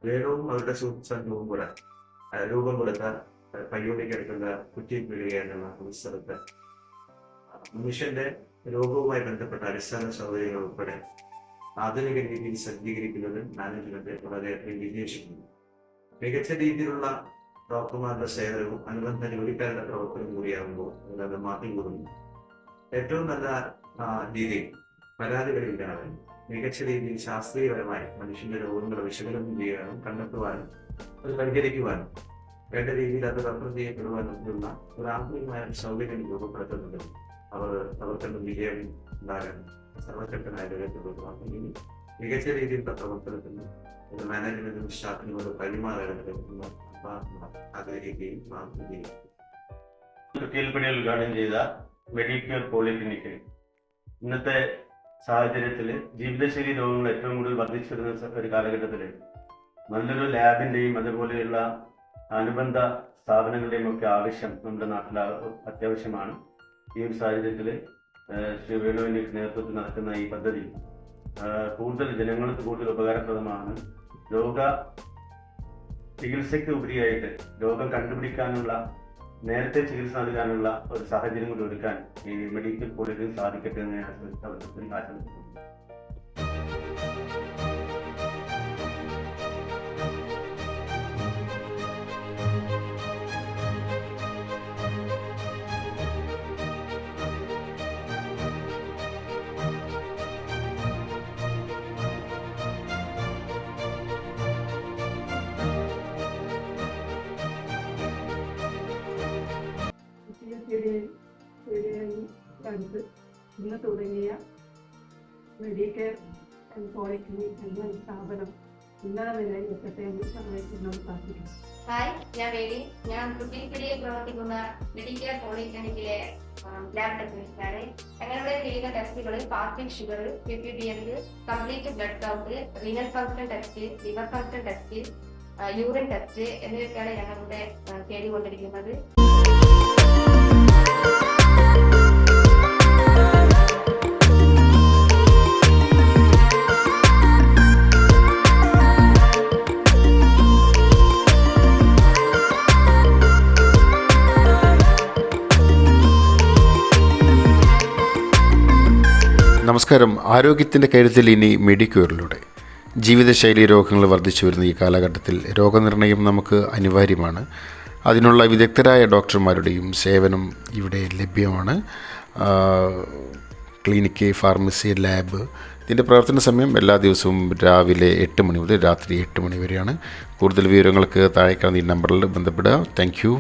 വേണവും അവരുടെ സുഹൃത്തുക്കളും കൂടെ രൂപം കൊടുത്ത പയ്യോടിക്ക് അടുത്തുള്ള കുറ്റിപ്പുഴ എന്നുള്ള ഒരു സ്ഥലത്ത് മനുഷ്യന്റെ രോഗവുമായി ബന്ധപ്പെട്ട അടിസ്ഥാന സൗകര്യങ്ങൾ ഉൾപ്പെടെ ആധുനിക രീതിയിൽ സജ്ജീകരിക്കുന്നത് മാനേജ്മെന്റ് വളരെയധികം വിന്യസിക്കുന്നു. മികച്ച രീതിയിലുള്ള ഡോക്ടർമാരുടെ സേവനവും അനുബന്ധ ജോലിക്കാരുടെ പ്രവർത്തനവും കൂടിയാകുമ്പോൾ അത് മാറ്റി കൂടുന്നു. ഏറ്റവും നല്ല രീതിയിൽ പരാതികളില്ലാതെ മികച്ച രീതിയിൽ ശാസ്ത്രീയപരമായി മനുഷ്യന്റെ രോഗങ്ങളെ വിശകലനം ചെയ്യാനും കണ്ടെത്തുവാനും അത് പരിഹരിക്കുവാനും വേണ്ട രീതിയിൽ അത് റഫർ ചെയ്യപ്പെടുവാനും ഉള്ള ഒരു ആധുനികമായ സൗകര്യം രൂപപ്പെടുത്തുന്നത് അവർക്കുള്ള വിജയം ഉണ്ടാകാൻ സർവശക്തനായ രംഗത്തുകൊണ്ടുവന്നു. മികച്ച രീതിയിലുള്ള പ്രവർത്തനത്തിന് മാനേജ്മെന്റിനും സ്റ്റാഫിനോട് പരിമാറേണ്ടത് ആഗ്രഹിക്കുകയും പ്രാർത്ഥിക്കുകയും. കീഴ്പണിയിൽ ഉദ്ഘാടനം ചെയ്ത മെഡിക്യൂർ പോളിക്ലിനിക്കിൽ ഇന്നത്തെ സാഹചര്യത്തിൽ ജീവിതശൈലി രോഗങ്ങൾ ഏറ്റവും കൂടുതൽ വർദ്ധിച്ചു വരുന്ന ഒരു കാലഘട്ടത്തിൽ നല്ലൊരു ലാബിൻ്റെയും അതുപോലെയുള്ള അനുബന്ധ സ്ഥാപനങ്ങളുടെയും ഒക്കെ ആവശ്യം നമ്മുടെ നാട്ടിൽ അത്യാവശ്യമാണ്. ഈ ഒരു സാഹചര്യത്തിൽ ശ്രീ വേണുവിൻ്റെ നേതൃത്വത്തിൽ നടക്കുന്ന ഈ പദ്ധതി കൂടുതൽ ജനങ്ങൾക്ക് കൂടുതൽ ഉപകാരപ്രദമാണ്. രോഗ ചികിത്സയ്ക്ക് ഉപരിയായിട്ട് രോഗം കണ്ടുപിടിക്കാനുള്ള നേരത്തെ ചികിത്സ നൽകാനുള്ള ഒരു സാഹചര്യം കൂടി ഒരുക്കാൻ ഈ മെഡിക്കൽ കോളേജിൽ സാധിക്കട്ടെ എന്ന് അവസരത്തിൽ ആശംസിക്കുന്നു. ഇന്ന് തുടങ്ങിയ മെഡിക്കെയർ പോളിക്ലിനിക് എന്ന സ്ഥാപനം ഉന്നത നിലയിൽ എത്തട്ടെ എന്ന് സഹായിക്കുന്നത് സാധിക്കും. ഹായ്, ഞാൻ വേദി. ഞാൻ കുട്ടിക്കിടയിൽ പ്രവർത്തിക്കുന്ന മെഡിക്കെയർ പോളിക്ലിനിക്കിലെ ലാബ് ടെക്നീഷ്യനാണ്. ഞങ്ങളുടെ ചെയ്യുന്ന ടെസ്റ്റുകൾ fasting sugar, PPDM, complete blood count, renal function test, liver function test, urine test എന്നിവയൊക്കെയാണ് ഞങ്ങളുടെ ചെയ്തുകൊണ്ടിരിക്കുന്നത്. നമസ്കാരം. ആരോഗ്യത്തിൻ്റെ കരുത്തിൽ ഇനി മെഡിക്യൂറിലൂടെ. ജീവിതശൈലി രോഗങ്ങൾ വർദ്ധിച്ചു വരുന്ന ഈ കാലഘട്ടത്തിൽ രോഗനിർണയം നമുക്ക് അനിവാര്യമാണ്. അതിനുള്ള വിദഗ്ധരായ ഡോക്ടർമാരുടെയും സേവനം ഇവിടെ ലഭ്യമാണ്. ക്ലിനിക്ക്, ഫാർമസി, ലാബ് ഇതിൻ്റെ പ്രവർത്തന സമയം എല്ലാ ദിവസവും രാവിലെ 8 മണി മുതൽ രാത്രി 8 മണി വരെയാണ്. കൂടുതൽ വിവരങ്ങൾക്ക് താഴെ കാണുന്ന ഈ നമ്പറിൽ ബന്ധപ്പെടുക. Thank you.